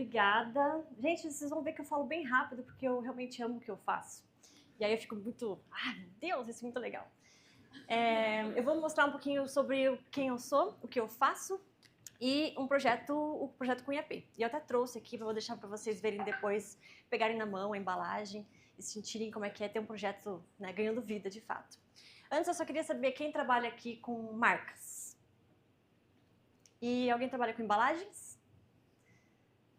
obrigada. Gente, vocês vão ver que eu falo bem rápido, porque eu realmente amo o que eu faço. E aí eu fico muito, meu Deus, isso é muito legal. Eu vou mostrar um pouquinho sobre quem eu sou, o que eu faço e o projeto Cunha P. E eu até trouxe aqui, vou deixar para vocês verem depois, pegarem na mão a embalagem e sentirem como é que é ter um projeto, né, ganhando vida de fato. Antes eu só queria saber quem trabalha aqui com marcas. E alguém trabalha com embalagens?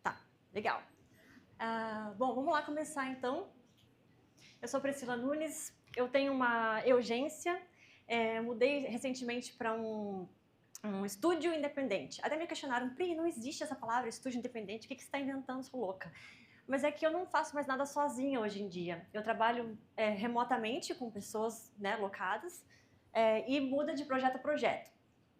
Tá, legal. Bom, vamos lá começar então. Eu sou Priscila Nunes, eu tenho uma Eugência, mudei recentemente para um estúdio independente. Até me questionaram, Pri, não existe essa palavra, estúdio independente, o que você está inventando, sou louca. Mas é que eu não faço mais nada sozinha hoje em dia. Eu trabalho remotamente com pessoas, né, locadas e muda de projeto a projeto.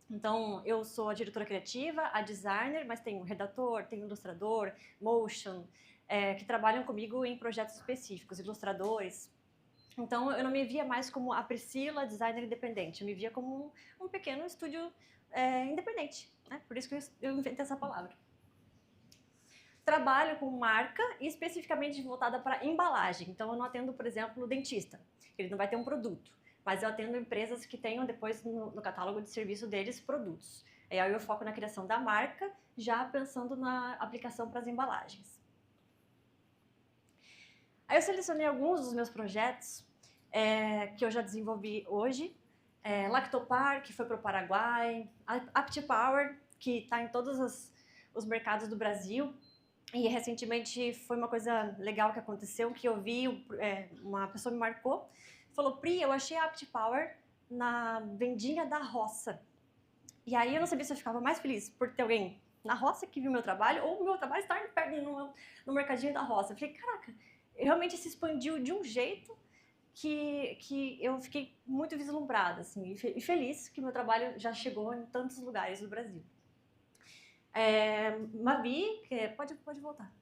Então, eu sou a diretora criativa, a designer, mas tenho redator, tenho ilustrador, motion, que trabalham comigo em projetos específicos, ilustradores. Então, eu não me via mais como a Priscila, designer independente. Eu me via como um pequeno estúdio independente, né? Por isso que eu inventei essa palavra. Trabalho com marca e especificamente voltada para embalagem. Então, eu não atendo, por exemplo, o dentista. Ele não vai ter um produto. Mas eu atendo empresas que tenham depois no catálogo de serviço deles produtos. E aí eu foco na criação da marca, já pensando na aplicação para as embalagens. Aí eu selecionei alguns dos meus projetos que eu já desenvolvi hoje. Lactopar, que foi para o Paraguai. AptiPower, que está em todos os mercados do Brasil. E recentemente foi uma coisa legal que aconteceu, que eu vi, uma pessoa me marcou, falou, Pri, eu achei a AptiPower na vendinha da roça. E aí eu não sabia se eu ficava mais feliz por ter alguém na roça que viu meu trabalho, ou o meu trabalho estar perto no mercadinho da roça. Eu falei, caraca, realmente se expandiu de um jeito que eu fiquei muito vislumbrada, assim, e feliz que meu trabalho já chegou em tantos lugares do Brasil. Mavi, pode voltar.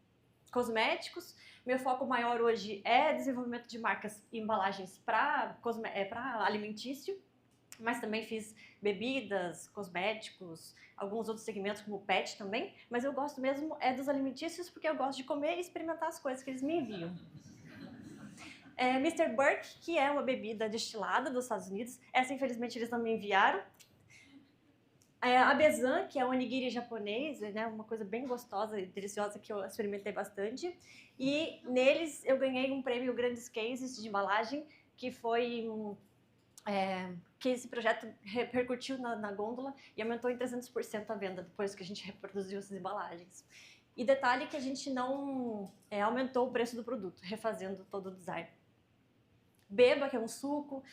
Cosméticos. Meu foco maior hoje é desenvolvimento de marcas e embalagens para alimentício, mas também fiz bebidas, cosméticos, alguns outros segmentos como pet também, mas eu gosto mesmo dos alimentícios porque eu gosto de comer e experimentar as coisas que eles me enviam. Mr. Burke, que é uma bebida destilada dos Estados Unidos, essa infelizmente eles não me enviaram. A Bezan, que é um onigiri japonês, né, uma coisa bem gostosa e deliciosa que eu experimentei bastante. E neles eu ganhei um prêmio Grandes Cases de embalagem, que foi que esse projeto repercutiu na gôndola e aumentou em 300% a venda depois que a gente reproduziu essas embalagens. E detalhe que a gente não aumentou o preço do produto, refazendo todo o design. Beba, que é um suco,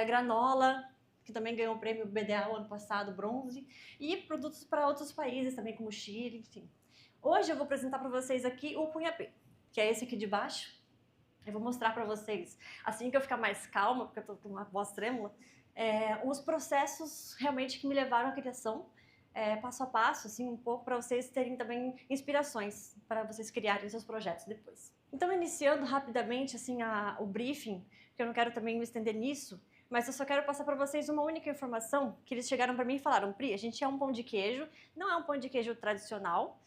granola, que também ganhou o prêmio BDA o ano passado, bronze, e produtos para outros países também, como Chile, enfim. Hoje eu vou apresentar para vocês aqui o Cunha P, que é esse aqui de baixo. Eu vou mostrar para vocês, assim que eu ficar mais calma, porque eu estou com uma voz trêmula, os processos realmente que me levaram à criação, passo a passo, assim, um pouco para vocês terem também inspirações para vocês criarem seus projetos depois. Então, iniciando rapidamente assim o briefing, porque eu não quero também me estender nisso, mas eu só quero passar para vocês uma única informação, que eles chegaram para mim e falaram, Pri, a gente é um pão de queijo, não é um pão de queijo tradicional,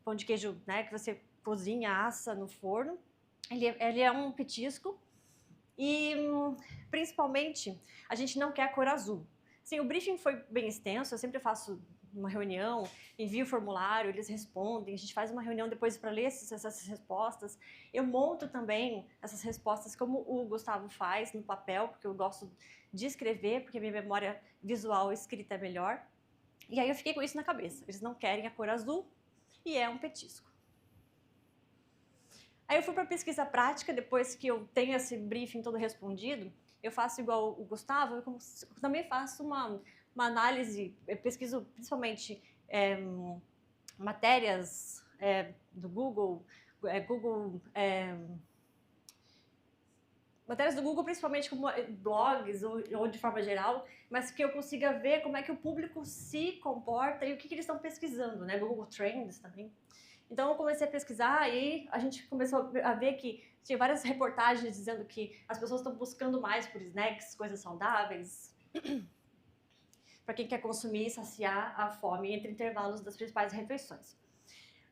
pão de queijo, né, que você cozinha, assa no forno, ele é um petisco e, principalmente, a gente não quer a cor azul. Sim, o briefing foi bem extenso, eu sempre faço uma reunião, envio o formulário, eles respondem, a gente faz uma reunião depois para ler essas respostas. Eu monto também essas respostas como o Gustavo faz no papel, porque eu gosto de escrever, porque a minha memória visual escrita é melhor. E aí eu fiquei com isso na cabeça, eles não querem a cor azul e é um petisco. Aí eu fui para a pesquisa prática, depois que eu tenho esse briefing todo respondido, eu faço igual o Gustavo, eu também faço uma análise, eu pesquiso principalmente matérias do Google, matérias do Google principalmente como blogs ou de forma geral, mas que eu consiga ver como é que o público se comporta e o que eles estão pesquisando, né? Google Trends também. Então eu comecei a pesquisar e a gente começou a ver que tinha várias reportagens dizendo que as pessoas estão buscando mais por snacks, coisas saudáveis, para quem quer consumir e saciar a fome entre intervalos das principais refeições.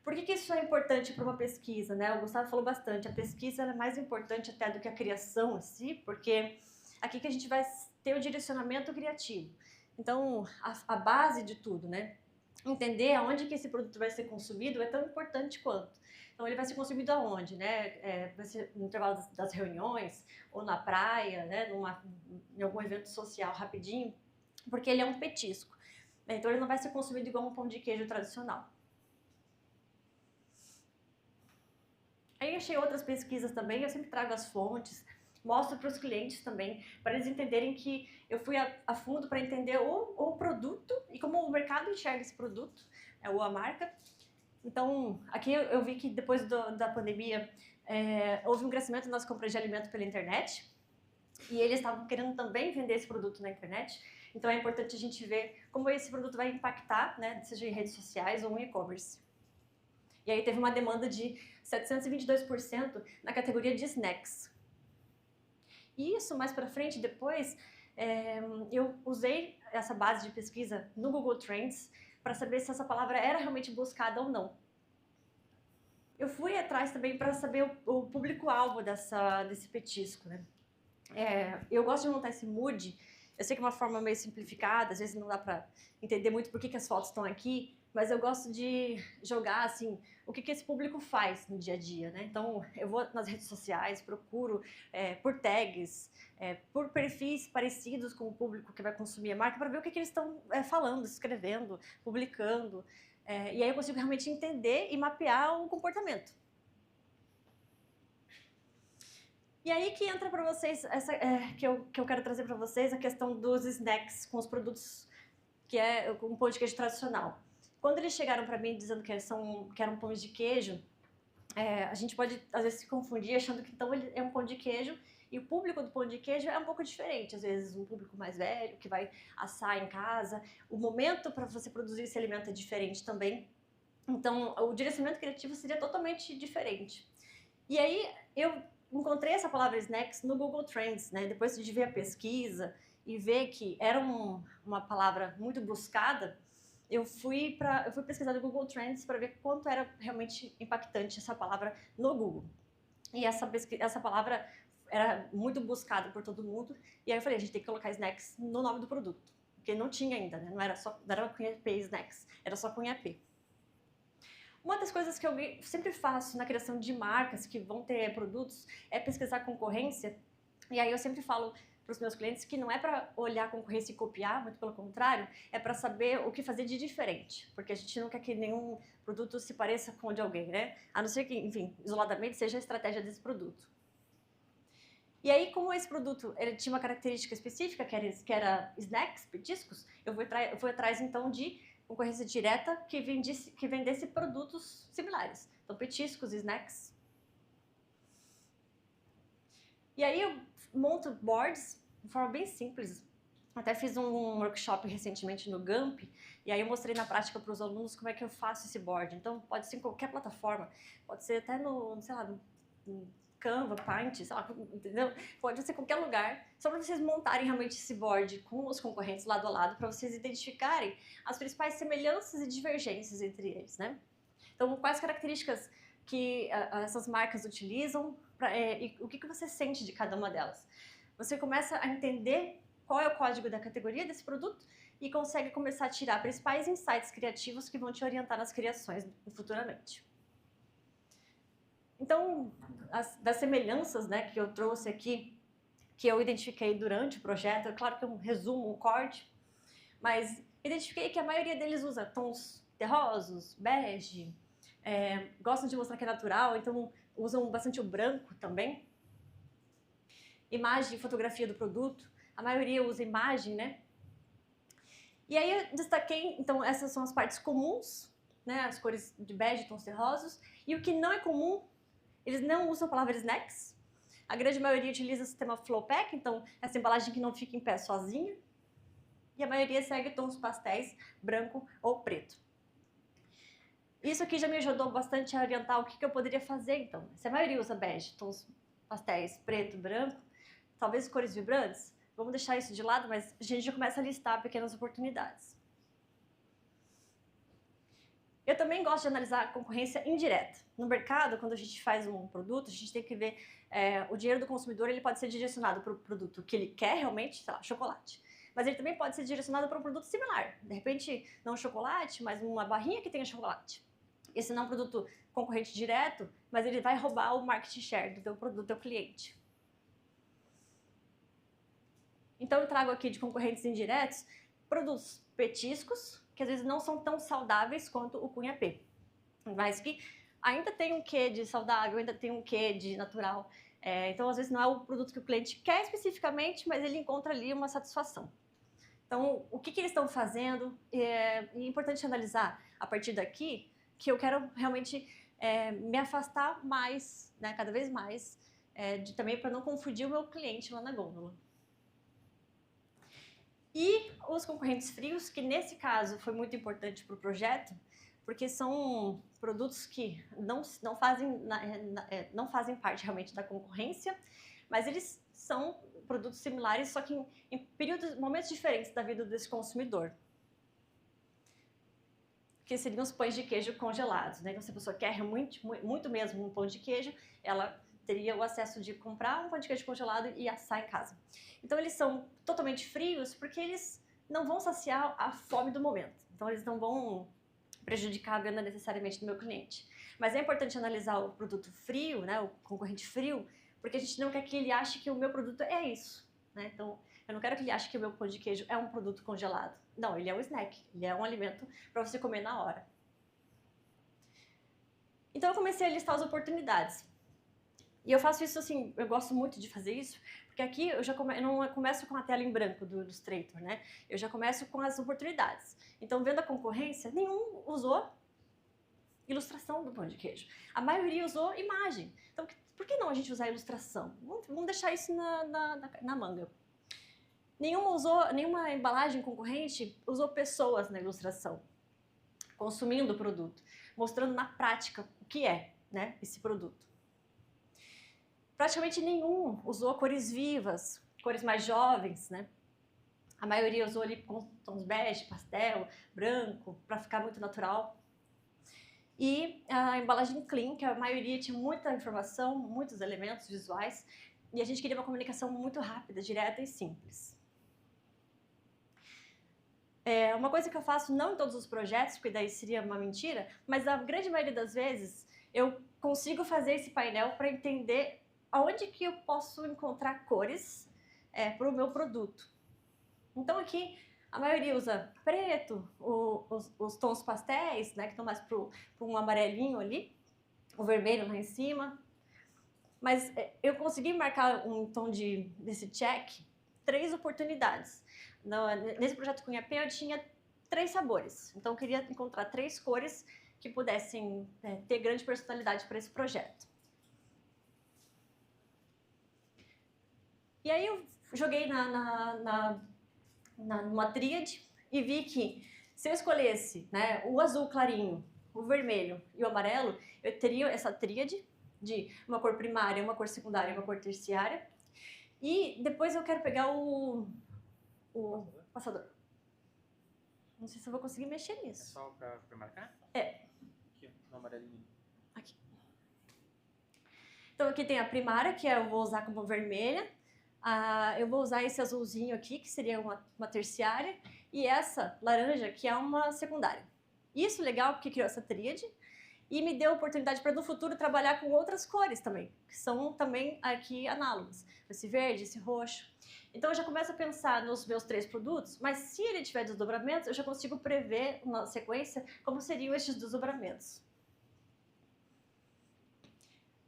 Por que isso é importante para uma pesquisa, né? O Gustavo falou bastante, a pesquisa é mais importante até do que a criação em si, porque aqui que a gente vai ter o direcionamento criativo. Então, a base de tudo, né? Entender aonde que esse produto vai ser consumido é tão importante quanto. Então, ele vai ser consumido aonde, né? Vai ser no intervalo das reuniões, ou na praia, né? Em algum evento social rapidinho, porque ele é um petisco. Então, ele não vai ser consumido igual um pão de queijo tradicional. Aí achei outras pesquisas também, eu sempre trago as fontes, mostro para os clientes também, para eles entenderem que eu fui a fundo para entender o produto e como o mercado enxerga esse produto, ou a marca. Então, aqui eu vi que depois da pandemia houve um crescimento nas compras de alimento pela internet e eles estavam querendo também vender esse produto na internet. Então, é importante a gente ver como esse produto vai impactar, né, seja em redes sociais ou em e-commerce. E aí teve uma demanda de 722% na categoria de snacks. E isso, mais para frente, depois, eu usei essa base de pesquisa no Google Trends para saber se essa palavra era realmente buscada ou não. Eu fui atrás também para saber o público-alvo desse petisco, né? Eu gosto de montar esse mood. Eu sei que é uma forma meio simplificada, às vezes não dá para entender muito por que as fotos estão aqui, mas eu gosto de jogar, assim, o que esse público faz no dia a dia, né? Então, eu vou nas redes sociais, procuro por tags, por perfis parecidos com o público que vai consumir a marca, para ver o que eles estão falando, escrevendo, publicando. E aí eu consigo realmente entender e mapear o comportamento. E aí que entra para vocês, que eu quero trazer para vocês, a questão dos snacks com os produtos que é um pão de queijo tradicional. Quando eles chegaram para mim dizendo que eram pães de queijo, a gente pode às vezes se confundir achando que então ele é um pão de queijo e o público do pão de queijo é um pouco diferente. Às vezes um público mais velho que vai assar em casa, o momento para você produzir esse alimento é diferente também. Então o direcionamento criativo seria totalmente diferente. E aí eu encontrei essa palavra snacks no Google Trends, né? Depois de ver a pesquisa e ver que era uma palavra muito buscada, eu fui pesquisar no Google Trends para ver quanto era realmente impactante essa palavra no Google. E essa palavra era muito buscada por todo mundo. E aí eu falei, a gente tem que colocar snacks no nome do produto. Porque não tinha ainda, né? Não era com EAP snacks, era só com EAP. Uma das coisas que eu sempre faço na criação de marcas que vão ter produtos é pesquisar a concorrência. E aí eu sempre falo para os meus clientes que não é para olhar a concorrência e copiar, muito pelo contrário, é para saber o que fazer de diferente. Porque a gente não quer que nenhum produto se pareça com o de alguém, né? A não ser que, enfim, isoladamente seja a estratégia desse produto. E aí, como esse produto ele tinha uma característica específica, que era snacks, petiscos, eu fui atrás então de concorrência direta que vendesse produtos similares. Então, petiscos, snacks. E aí eu monto boards de forma bem simples. Até fiz um workshop recentemente no Gump, e aí eu mostrei na prática para os alunos como é que eu faço esse board. Então, pode ser em qualquer plataforma, pode ser até no Canva, Paint, sei lá, entendeu? Pode ser em qualquer lugar, só para vocês montarem realmente esse board com os concorrentes lado a lado, para vocês identificarem as principais semelhanças e divergências entre eles, né? Então, quais características que essas marcas utilizam e o que você sente de cada uma delas. Você começa a entender qual é o código da categoria desse produto e consegue começar a tirar principais insights criativos que vão te orientar nas criações futuramente. Então, das semelhanças, né, que eu trouxe aqui, que eu identifiquei durante o projeto, é claro que é um resumo, um corte, mas identifiquei que a maioria deles usa tons terrosos, bege, gostam de mostrar que é natural, então usam bastante o branco também. Imagem e fotografia do produto, a maioria usa imagem, né? E aí eu destaquei, então essas são as partes comuns, né, as cores de bege, tons terrosos, e o que não é comum, eles não usam a palavra snacks. A grande maioria utiliza o sistema Flow Pack, então essa embalagem que não fica em pé sozinha. E a maioria segue tons pastéis, branco ou preto. Isso aqui já me ajudou bastante a orientar o que eu poderia fazer, então. Se a maioria usa bege, tons pastéis, preto, branco, talvez cores vibrantes, vamos deixar isso de lado, mas a gente já começa a listar pequenas oportunidades. Eu também gosto de analisar a concorrência indireta. No mercado, quando a gente faz um produto, a gente tem que ver o dinheiro do consumidor, ele pode ser direcionado para o produto que ele quer realmente, sei lá, chocolate. Mas ele também pode ser direcionado para um produto similar. De repente, não chocolate, mas uma barrinha que tenha chocolate. Esse não é um produto concorrente direto, mas ele vai roubar o market share do teu produto, do teu cliente. Então, eu trago aqui de concorrentes indiretos produtos petiscos, que às vezes não são tão saudáveis quanto o Cunha P, mas que ainda tem um quê de saudável, ainda tem um quê de natural. Então, às vezes, não é o produto que o cliente quer especificamente, mas ele encontra ali uma satisfação. Então, o que eles estão fazendo? É importante analisar a partir daqui que eu quero realmente me afastar mais, né, cada vez mais, também para não confundir o meu cliente lá na gôndola. E os concorrentes frios, que nesse caso foi muito importante para o projeto, porque são produtos que não fazem parte realmente da concorrência, mas eles são produtos similares, só que em momentos diferentes da vida desse consumidor. Que seriam os pães de queijo congelados, né? Então, se a pessoa quer muito mesmo um pão de queijo, ela teria o acesso de comprar um pão de queijo congelado e assar em casa. Então, eles são totalmente frios porque eles não vão saciar a fome do momento. Então, eles não vão prejudicar a venda necessariamente do meu cliente. Mas é importante analisar o produto frio, né, o concorrente frio, porque a gente não quer que ele ache que o meu produto é isso, né? Então, eu não quero que ele ache que o meu pão de queijo é um produto congelado. Não, ele é um snack, ele é um alimento para você comer na hora. Então, eu comecei a listar as oportunidades. E eu faço isso assim, eu gosto muito de fazer isso, porque aqui eu não começo com a tela em branco do Illustrator, né? Eu já começo com as oportunidades. Então, vendo a concorrência, nenhum usou ilustração do pão de queijo. A maioria usou imagem. Então, por que não a gente usar ilustração? Vamos deixar isso na manga. Nenhuma embalagem concorrente usou pessoas na ilustração, consumindo o produto, mostrando na prática o que é, né, esse produto. Praticamente nenhum usou cores vivas, cores mais jovens, né? A maioria usou ali com tons bege, pastel, branco, para ficar muito natural. E a embalagem clean, que a maioria tinha muita informação, muitos elementos visuais, e a gente queria uma comunicação muito rápida, direta e simples. Uma coisa que eu faço, não em todos os projetos, porque daí seria uma mentira, mas a grande maioria das vezes eu consigo fazer esse painel para entender aonde que eu posso encontrar cores para o meu produto. Então aqui a maioria usa preto, os tons pastéis, né, que estão mais para um amarelinho ali, o vermelho lá em cima. Mas eu consegui marcar um tom desse check 3 oportunidades. Nesse projeto Cunha P eu tinha 3 sabores, então eu queria encontrar 3 cores que pudessem ter grande personalidade para esse projeto. E aí eu joguei numa tríade e vi que se eu escolhesse, né, o azul clarinho, o vermelho e o amarelo, eu teria essa tríade de uma cor primária, uma cor secundária e uma cor terciária. E depois eu quero pegar o passador. Não sei se eu vou conseguir mexer nisso. É só pra marcar? É. Aqui, no amarelinho. Aqui. Então aqui tem a primária, que eu vou usar como vermelha. Eu vou usar esse azulzinho aqui, que seria uma terciária. E essa laranja, que é uma secundária. Isso é legal, porque criou essa tríade. E me deu a oportunidade para no futuro trabalhar com outras cores também, que são também aqui análogas. Esse verde, esse roxo. Então eu já começo a pensar nos meus 3 produtos, mas se ele tiver desdobramentos, eu já consigo prever na sequência como seriam estes desdobramentos.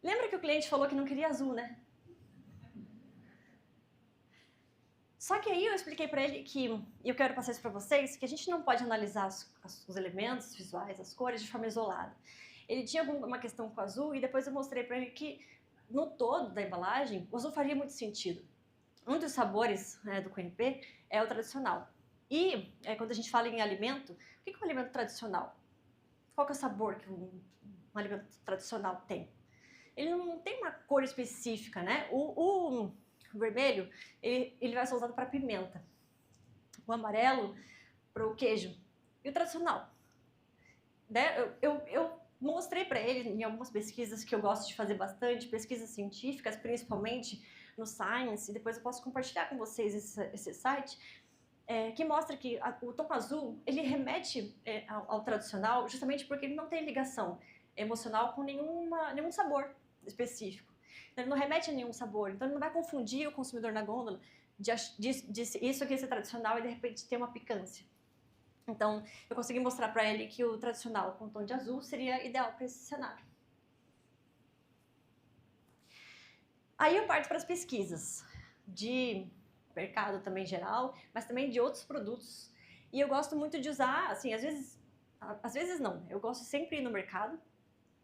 Lembra que o cliente falou que não queria azul, né? Só que aí eu expliquei para ele que, e eu quero passar isso para vocês, que a gente não pode analisar os elementos visuais, as cores de forma isolada. Ele tinha uma questão com o azul e depois eu mostrei para ele que no todo da embalagem o azul faria muito sentido. Um dos sabores do QNP é o tradicional. E quando a gente fala em alimento, o que é um alimento tradicional? Qual que é o sabor que um alimento tradicional tem? Ele não tem uma cor específica, né? O vermelho, ele vai ser usado para pimenta. O amarelo, para o queijo. E o tradicional? né, eu mostrei para ele em algumas pesquisas que eu gosto de fazer bastante, pesquisas científicas, principalmente no Science, e depois eu posso compartilhar com vocês esse site, que mostra que o tom azul, ele remete ao tradicional justamente porque ele não tem ligação emocional com nenhum sabor específico. Então, ele não remete a nenhum sabor, então ele não vai confundir o consumidor na gôndola de isso aqui ser tradicional e de repente ter uma picância. Então, eu consegui mostrar para ele que o tradicional com tom de azul seria ideal para esse cenário. Aí eu parto para as pesquisas de mercado também geral, mas também de outros produtos. E eu gosto muito de usar, assim, às vezes não, eu gosto sempre de ir no mercado.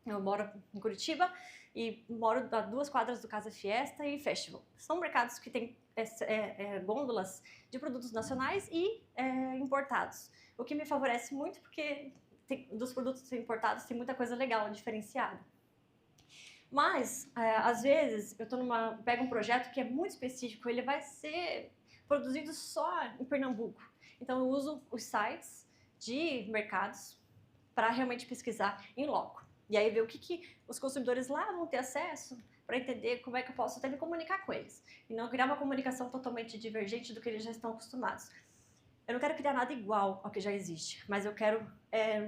Eu moro em Curitiba e moro a 2 quadras do Casa Fiesta e Festival. São mercados que têm gôndolas de produtos nacionais e importados. O que me favorece muito porque dos produtos importados tem muita coisa legal, diferenciada. Mas, às vezes, pego um projeto que é muito específico, ele vai ser produzido só em Pernambuco. Então, eu uso os sites de mercados para realmente pesquisar em loco. E aí ver o que os consumidores lá vão ter acesso para entender como é que eu posso até me comunicar com eles. E não criar uma comunicação totalmente divergente do que eles já estão acostumados. Eu não quero criar nada igual ao que já existe, mas eu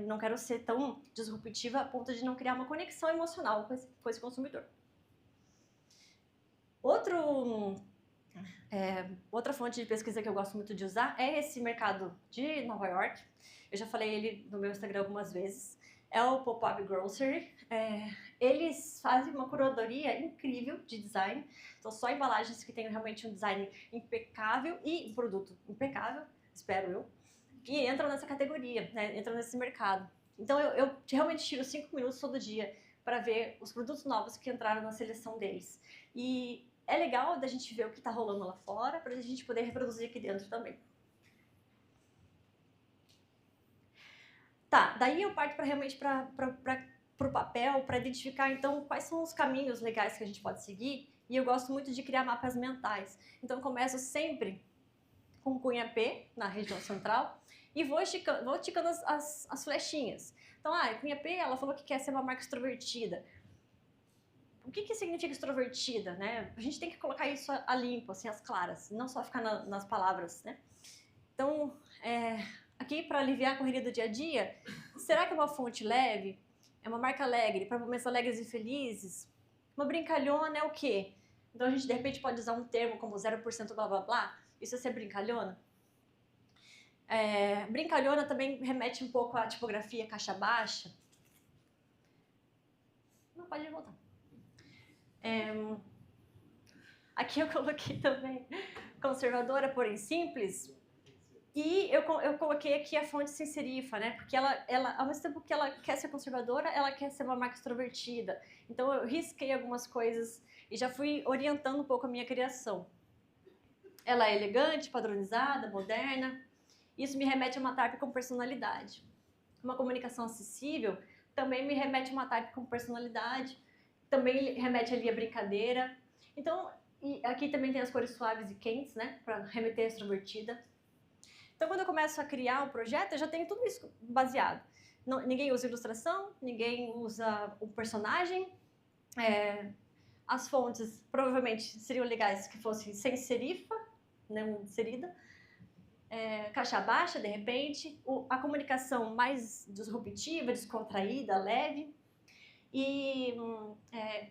não quero ser tão disruptiva a ponto de não criar uma conexão emocional com esse consumidor. Outra fonte de pesquisa que eu gosto muito de usar é esse mercado de Nova York. Eu já falei ele no meu Instagram algumas vezes. É o Pop-Up Grocery. Eles fazem uma curadoria incrível de design. São só embalagens que têm realmente um design impecável e um produto impecável, espero eu, e entram nessa categoria, né? Entram nesse mercado. Então eu realmente tiro 5 minutos todo dia para ver os produtos novos que entraram na seleção deles. E é legal da gente ver o que está rolando lá fora para a gente poder reproduzir aqui dentro também. Tá, daí eu parto realmente para o papel, para identificar então quais são os caminhos legais que a gente pode seguir. E eu gosto muito de criar mapas mentais. Então eu começo sempre com cunha P na região central e vou ticando as flechinhas. Então, cunha P, ela falou que quer ser uma marca extrovertida. O que significa extrovertida, né? A gente tem que colocar isso a limpo, assim, as claras, não só ficar nas palavras, né? Então, aqui para aliviar a correria do dia a dia, será que é uma fonte leve? É uma marca alegre, para momentos alegres e felizes? Uma brincalhona é o quê? Então a gente de repente pode usar um termo como 0% blá blá blá, isso é ser brincalhona? Brincalhona também remete um pouco à tipografia caixa baixa. Não, pode voltar. Aqui eu coloquei também conservadora, porém simples. E eu coloquei aqui a fonte sem serifa, né? Porque ela, ao mesmo tempo que ela quer ser conservadora, ela quer ser uma marca extrovertida. Então eu risquei algumas coisas e já fui orientando um pouco a minha criação. Ela é elegante, padronizada, moderna. Isso me remete a uma type com personalidade. Uma comunicação acessível também me remete a uma type com personalidade. Também remete ali a brincadeira. Então, aqui também tem as cores suaves e quentes, né? Para remeter a extrovertida. Então, quando eu começo a criar um projeto, eu já tenho tudo isso baseado. Ninguém usa ilustração, ninguém usa o personagem. As fontes provavelmente seriam legais que fossem sem serifa, não inserida. Caixa baixa, de repente. A comunicação mais disruptiva, descontraída, leve. E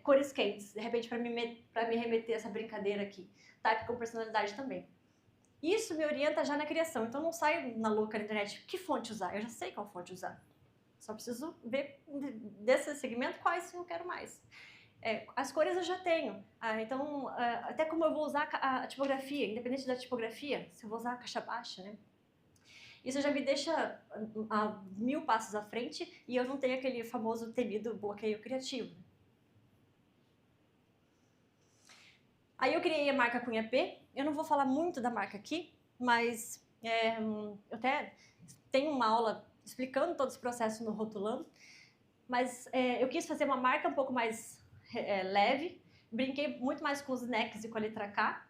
cores quentes, de repente, para me remeter a essa brincadeira aqui. Type com personalidade também. Isso me orienta já na criação, então não saio na louca na internet, que fonte usar? Eu já sei qual fonte usar. Só preciso ver desse segmento quais eu quero mais. As cores eu já tenho, então até como eu vou usar a tipografia, independente da tipografia, se eu vou usar a caixa baixa, né? Isso já me deixa a 1000 passos à frente e eu não tenho aquele famoso temido bloqueio criativo. Aí eu criei a marca Cunha P. Eu não vou falar muito da marca aqui, mas eu até tenho uma aula explicando todo esse processo no Rotulando. Mas eu quis fazer uma marca um pouco mais leve. Brinquei muito mais com os snacks e com a letra K,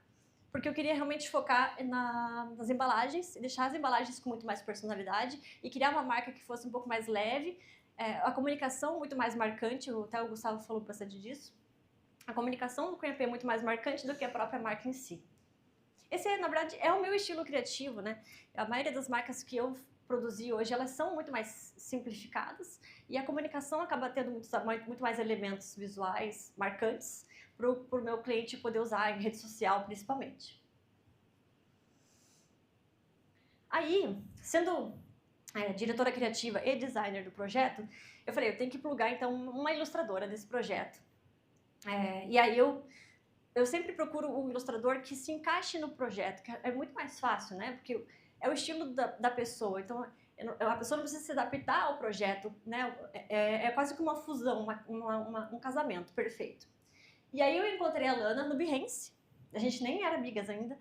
porque eu queria realmente focar nas embalagens, deixar as embalagens com muito mais personalidade e criar uma marca que fosse um pouco mais leve, a comunicação muito mais marcante, até o Gustavo falou bastante disso. A comunicação do Cunha P é muito mais marcante do que a própria marca em si. Esse, na verdade, é o meu estilo criativo, né? A maioria das marcas que eu produzi hoje, elas são muito mais simplificadas e a comunicação acaba tendo muito mais elementos visuais marcantes para o meu cliente poder usar em rede social, principalmente. Aí, sendo diretora criativa e designer do projeto, eu falei, eu tenho que plugar, então, uma ilustradora desse projeto. E aí eu sempre procuro um ilustrador que se encaixe no projeto, que é muito mais fácil, né? Porque é o estilo da pessoa, então a pessoa não precisa se adaptar ao projeto, né? É quase que uma fusão, um casamento perfeito. E aí eu encontrei a Lana no Behance, a gente nem era amigas ainda,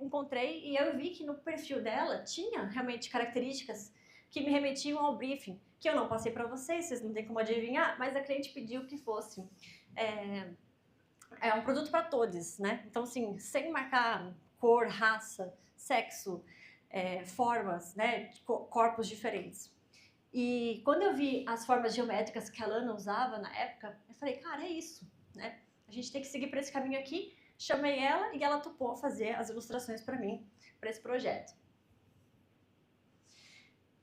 encontrei e eu vi que no perfil dela tinha realmente características que me remetiam ao briefing, que eu não passei para vocês não tem como adivinhar, mas a cliente pediu que fosse um produto para todos, né? Então, assim, sem marcar cor, raça, sexo, formas, né? Corpos diferentes. E quando eu vi as formas geométricas que a Lana usava na época, eu falei, cara, é isso, né? A gente tem que seguir por esse caminho aqui. Chamei ela e ela topou fazer as ilustrações para mim, para esse projeto.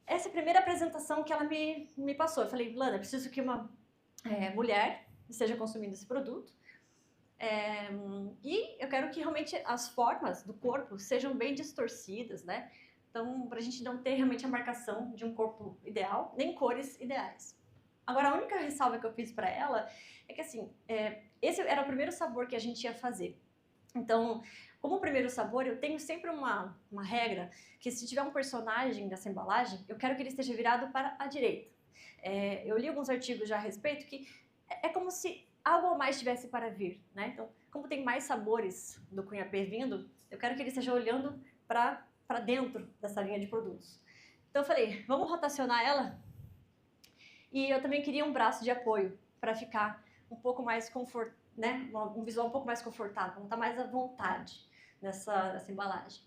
Essa é a primeira apresentação que ela me passou. Eu falei, Lana, preciso que uma mulher esteja consumindo esse produto. E eu quero que realmente as formas do corpo sejam bem distorcidas, né? Então, para a gente não ter realmente a marcação de um corpo ideal, nem cores ideais. Agora, a única ressalva que eu fiz para ela é que, assim, esse era o primeiro sabor que a gente ia fazer. Então, como primeiro sabor, eu tenho sempre uma regra que se tiver um personagem dessa embalagem, eu quero que ele esteja virado para a direita. Eu li alguns artigos já a respeito que é como se algo a mais tivesse para vir, né? Então, como tem mais sabores do Cunha P vindo, eu quero que ele esteja olhando para dentro dessa linha de produtos. Então eu falei, vamos rotacionar ela? E eu também queria um braço de apoio para ficar um pouco mais confortável, né? Um visual um pouco mais confortável, vamos estar mais à vontade nessa embalagem.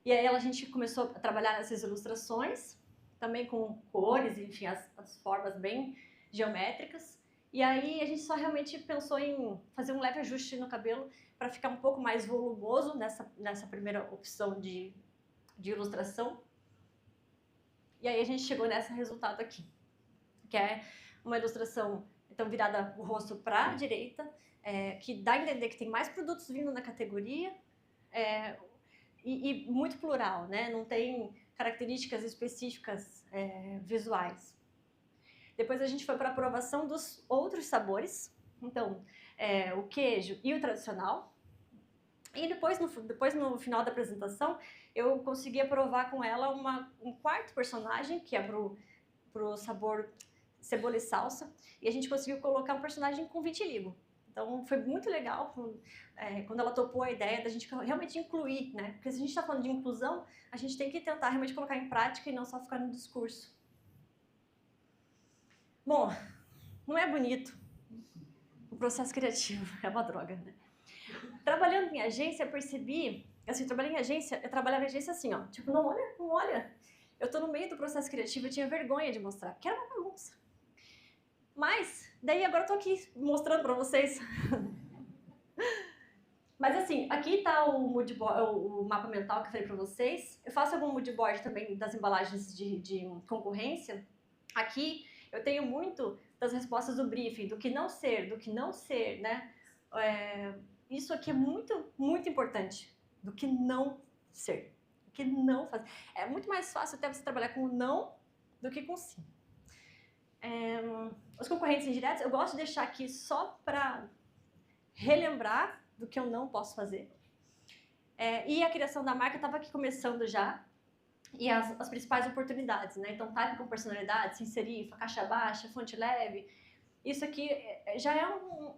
E aí a gente começou a trabalhar nessas ilustrações, também com cores, enfim, as formas bem geométricas. E aí a gente só realmente pensou em fazer um leve ajuste no cabelo para ficar um pouco mais volumoso nessa primeira opção de ilustração. E aí a gente chegou nesse resultado aqui, que é uma ilustração então virada o rosto para a direita, que dá a entender que tem mais produtos vindo na categoria e muito plural, né? Não tem características específicas visuais. Depois a gente foi para a aprovação dos outros sabores, então o queijo e o tradicional. E depois no final da apresentação, eu consegui aprovar com ela um quarto personagem, que é pro sabor cebola e salsa, e a gente conseguiu colocar um personagem com vitiligo. Então foi muito legal quando ela topou a ideia da gente realmente incluir, né? Porque se a gente está falando de inclusão, a gente tem que tentar realmente colocar em prática e não só ficar no discurso. Bom, não é bonito o processo criativo, é uma droga, né? Trabalhando em agência, eu percebi, assim, eu trabalhava em agência assim, ó, tipo, não olha. Eu tô no meio do processo criativo, eu tinha vergonha de mostrar, porque era uma bagunça. Mas, daí agora eu tô aqui mostrando pra vocês. Mas assim, aqui tá o mood board, o mapa mental que eu falei pra vocês. Eu faço algum mood board também das embalagens de concorrência. Aqui eu tenho muito das respostas do briefing, do que não ser, né? Isso aqui é muito, muito importante, do que não ser, do que não fazer. É muito mais fácil até você trabalhar com o não do que com o sim. Os concorrentes indiretos, eu gosto de deixar aqui só para relembrar do que eu não posso fazer. E a criação da marca estava aqui começando já, e as principais oportunidades, né? Então, type com personalidade, sem serifa, caixa baixa, fonte leve. Isso aqui já é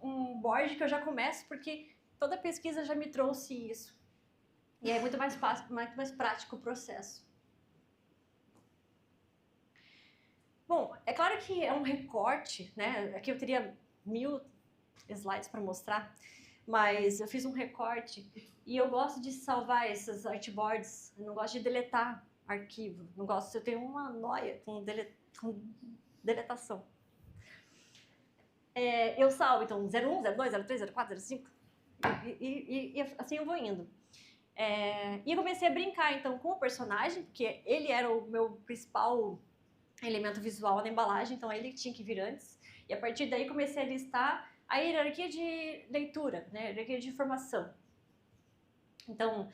um board que eu já começo, porque toda pesquisa já me trouxe isso. E é muito mais fácil, muito mais prático o processo. Bom, é claro que é um recorte, né? Aqui eu teria 1000 slides para mostrar, mas eu fiz um recorte e eu gosto de salvar esses artboards, eu não gosto de deletar arquivo. Não gosto, eu tenho uma noia com deletação. Eu salvo, então, 01, 02, 03, 04, 05, e assim eu vou indo. E eu comecei a brincar, então, com o personagem, porque ele era o meu principal elemento visual na embalagem, então ele tinha que vir antes. E a partir daí comecei a listar a hierarquia de leitura, né, a hierarquia de informação. Então,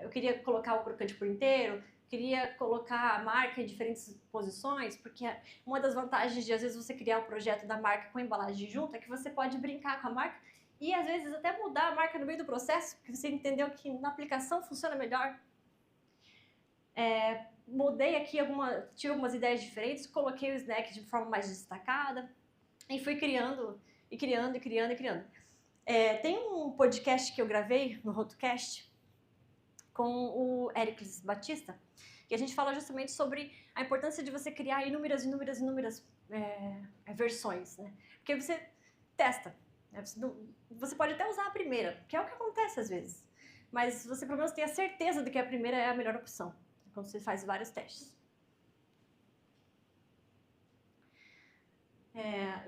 eu queria colocar o crocante por inteiro, queria colocar a marca em diferentes posições, porque uma das vantagens de, às vezes, você criar o projeto da marca com a embalagem junto é que você pode brincar com a marca e, às vezes, até mudar a marca no meio do processo, porque você entendeu que na aplicação funciona melhor. Mudei aqui, tive algumas ideias diferentes, coloquei o snack de forma mais destacada e fui criando, e criando, e criando, e criando. Tem um podcast que eu gravei no Rotocast com o Éricles Batista, que a gente fala justamente sobre a importância de você criar inúmeras versões, né? Porque você testa, né? Você pode até usar a primeira, que é o que acontece às vezes, mas você pelo menos tem a certeza de que a primeira é a melhor opção, quando você faz vários testes.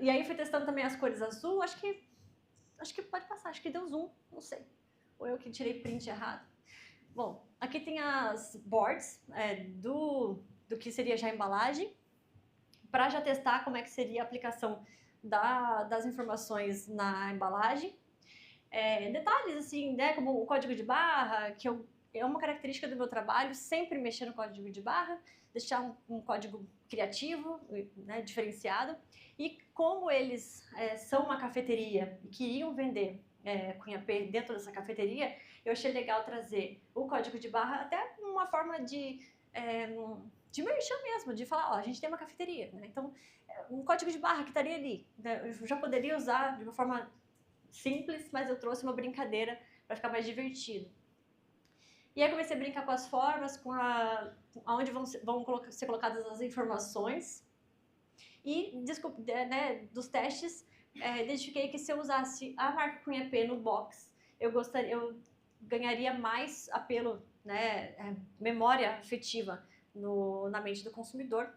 E aí fui testando também as cores azul, acho que pode passar, acho que deu zoom, não sei. Ou eu que tirei print errado. Bom, aqui tem as boards do que seria já a embalagem, para já testar como é que seria a aplicação das informações na embalagem. Detalhes assim, né, como o código de barra, que é uma característica do meu trabalho, sempre mexer no código de barra, deixar um código criativo, né, diferenciado. E como eles são uma cafeteria e queriam vender Cunha-P dentro dessa cafeteria, eu achei legal trazer o código de barra até uma forma de merchan mesmo, de falar, ó, a gente tem uma cafeteria, né? Então, um código de barra que estaria ali, né? Eu já poderia usar de uma forma simples, mas eu trouxe uma brincadeira para ficar mais divertido. E aí comecei a brincar com as formas, com aonde vão ser colocadas as informações. E, dos testes, identifiquei que se eu usasse a marca Cunha-P no box, eu ganharia mais apelo, né, memória afetiva na mente do consumidor,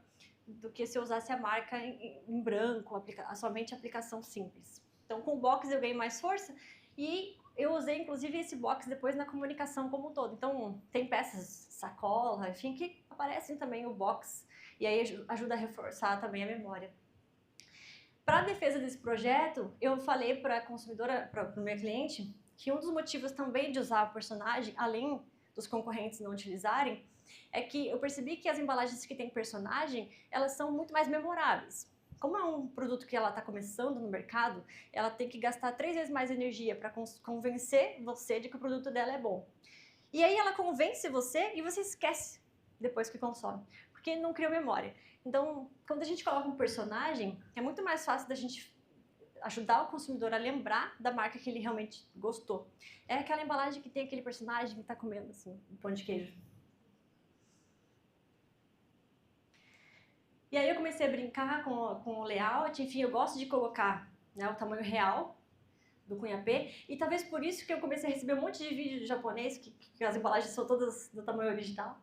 do que se eu usasse a marca em branco, somente aplicação simples. Então, com o box eu ganhei mais força e eu usei, inclusive, esse box depois na comunicação como um todo. Então, tem peças, sacola, enfim, que aparecem também o box e aí ajuda a reforçar também a memória. Para a defesa desse projeto, eu falei para a consumidora, para o meu cliente, que um dos motivos também de usar o personagem, além dos concorrentes não utilizarem, é que eu percebi que as embalagens que têm personagem, elas são muito mais memoráveis. Como é um produto que ela está começando no mercado, ela tem que gastar 3 vezes mais energia para convencer você de que o produto dela é bom. E aí ela convence você e você esquece depois que consome, porque não criou memória. Então, quando a gente coloca um personagem, é muito mais fácil da gente ajudar o consumidor a lembrar da marca que ele realmente gostou. É aquela embalagem que tem aquele personagem que está comendo assim, um pão de queijo. E aí eu comecei a brincar com o layout, enfim, eu gosto de colocar, né, o tamanho real do Cunha-P, e talvez por isso que eu comecei a receber um monte de vídeo de japonês, que as embalagens são todas do tamanho original,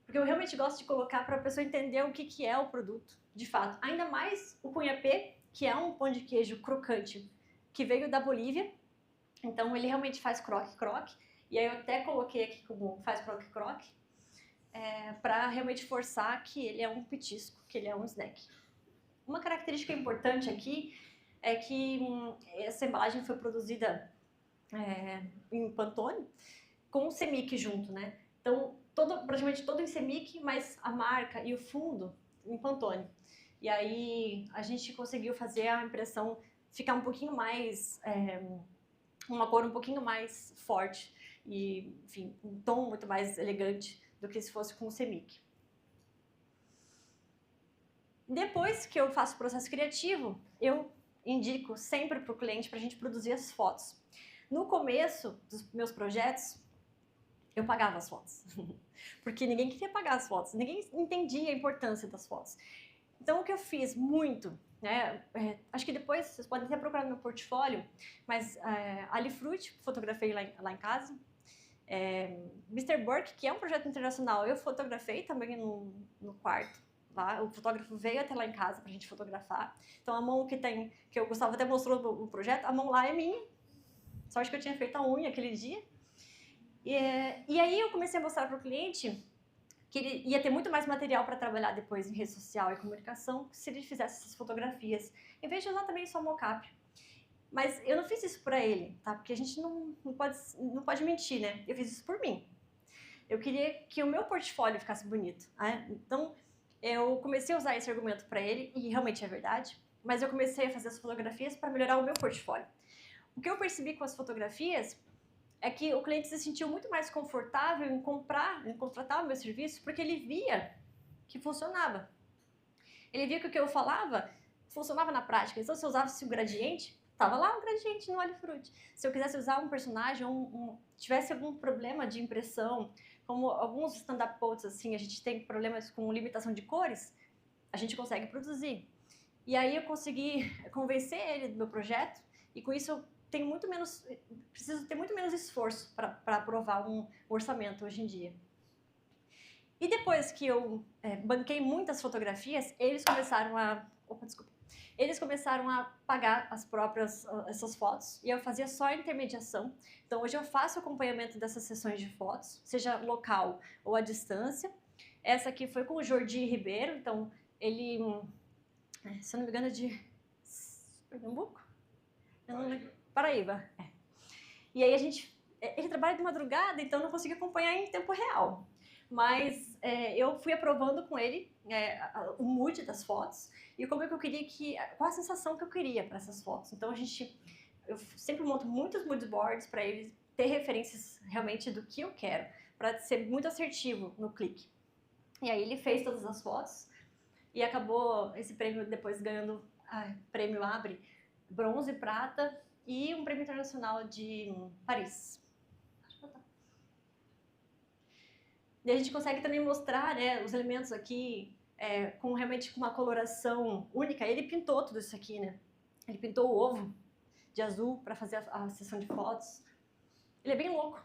porque eu realmente gosto de colocar para a pessoa entender o que é o produto, de fato. Ainda mais o Cunha-P, que é um pão de queijo crocante, que veio da Bolívia, então ele realmente faz croque-croque, e aí eu até coloquei aqui como faz croque-croque, para realmente forçar que ele é um petisco, que ele é um snack. Uma característica importante aqui é que essa embalagem foi produzida em Pantone com o Semic junto, né? Então, praticamente todo em Semic, mas a marca e o fundo em Pantone. E aí a gente conseguiu fazer a impressão ficar um pouquinho mais, uma cor um pouquinho mais forte e, enfim, um tom muito mais elegante do que se fosse com o Semic. Depois que eu faço o processo criativo, eu indico sempre para o cliente para a gente produzir as fotos. No começo dos meus projetos, eu pagava as fotos, porque ninguém queria pagar as fotos, ninguém entendia a importância das fotos. Então, o que eu fiz muito, né, acho que depois vocês podem até procurar no meu portfólio, mas Ali Fruit, fotografei lá em casa, Mr. Burke, que é um projeto internacional, eu fotografei também no quarto. Lá. O fotógrafo veio até lá em casa pra gente fotografar. Então a mão que o Gustavo até mostrou o projeto, a mão lá é minha. Sorte que eu tinha feito a unha aquele dia. E aí eu comecei a mostrar para o cliente que ele ia ter muito mais material para trabalhar depois em rede social e comunicação se ele fizesse essas fotografias, em vez de usar também só mocap. Mas eu não fiz isso para ele, tá? Porque a gente não pode mentir, né? Eu fiz isso por mim. Eu queria que o meu portfólio ficasse bonito. Né? Então, eu comecei a usar esse argumento para ele, e realmente é verdade, mas eu comecei a fazer as fotografias para melhorar o meu portfólio. O que eu percebi com as fotografias é que o cliente se sentiu muito mais confortável em contratar o meu serviço, porque ele via que funcionava. Ele via que o que eu falava funcionava na prática. Então, se eu usasse o gradiente, estava lá o gradiente no Hortifruti. Se eu quisesse usar um personagem, tivesse algum problema de impressão, como alguns stand-up posts, assim, a gente tem problemas com limitação de cores, a gente consegue produzir. E aí eu consegui convencer ele do meu projeto, e com isso eu preciso ter muito menos esforço para aprovar um orçamento hoje em dia. E depois que eu banquei muitas fotografias, eles começaram a pagar essas fotos, e eu fazia só a intermediação. Então hoje eu faço acompanhamento dessas sessões de fotos, seja local ou à distância. Essa aqui foi com o Jordi Ribeiro, então ele, se eu não me engano, é de Pernambuco? Eu não lembro. Paraíba. E aí ele trabalha de madrugada, então eu não consegui acompanhar em tempo real. Mas eu fui aprovando com ele o mood das fotos e como é que eu queria qual a sensação que eu queria para essas fotos. Então eu sempre monto muitos mood boards para ele ter referências realmente do que eu quero, para ser muito assertivo no clique. E aí ele fez todas as fotos e acabou esse prêmio depois ganhando prêmio Abre, bronze, prata e um prêmio internacional de Paris. E a gente consegue também mostrar, né, os elementos aqui realmente com uma coloração única. Ele pintou tudo isso aqui, né? Ele pintou o ovo de azul para fazer a sessão de fotos. Ele é bem louco.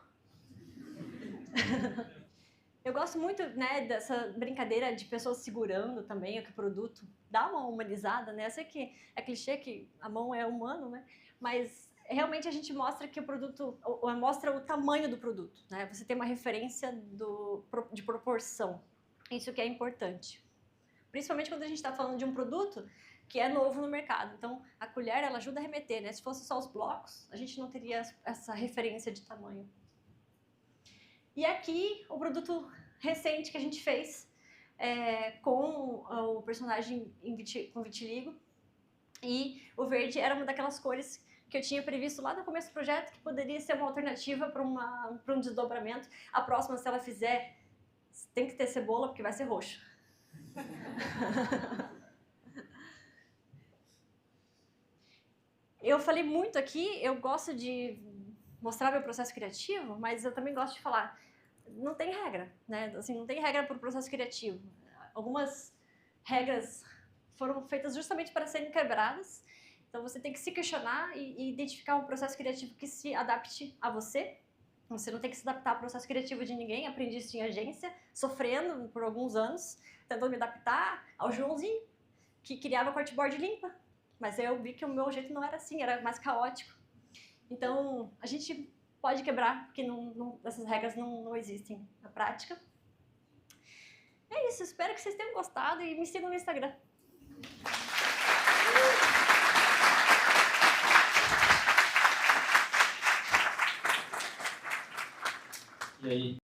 Eu gosto muito, né, dessa brincadeira de pessoas segurando também o produto. Dá uma humanizada, né? Eu sei que é clichê que a mão é humano, né? Mas realmente a gente mostra que o produto, mostra o tamanho do produto, né? Você tem uma referência de proporção. Isso que é importante. Principalmente quando a gente está falando de um produto que é novo no mercado. Então, a colher, ela ajuda a remeter, né? Se fosse só os blocos, a gente não teria essa referência de tamanho. E aqui, o produto recente que a gente fez com o personagem com vitiligo. E o verde era uma daquelas cores que eu tinha previsto lá no começo do projeto, que poderia ser uma alternativa para um desdobramento. A próxima, se ela fizer, tem que ter cebola, porque vai ser roxo. Eu falei muito aqui, eu gosto de mostrar meu processo criativo, mas eu também gosto de falar, não tem regra, né? Assim, não tem regra para o processo criativo. Algumas regras foram feitas justamente para serem quebradas. Então você tem que se questionar e identificar um processo criativo que se adapte a você. Você não tem que se adaptar ao processo criativo de ninguém. Aprendi isso em agência, sofrendo por alguns anos, tentando me adaptar ao Joãozinho, que criava cortboard limpa. Mas eu vi que o meu jeito não era assim, era mais caótico. Então a gente pode quebrar, porque essas regras não existem na prática. É isso, espero que vocês tenham gostado e me sigam no Instagram. E aí?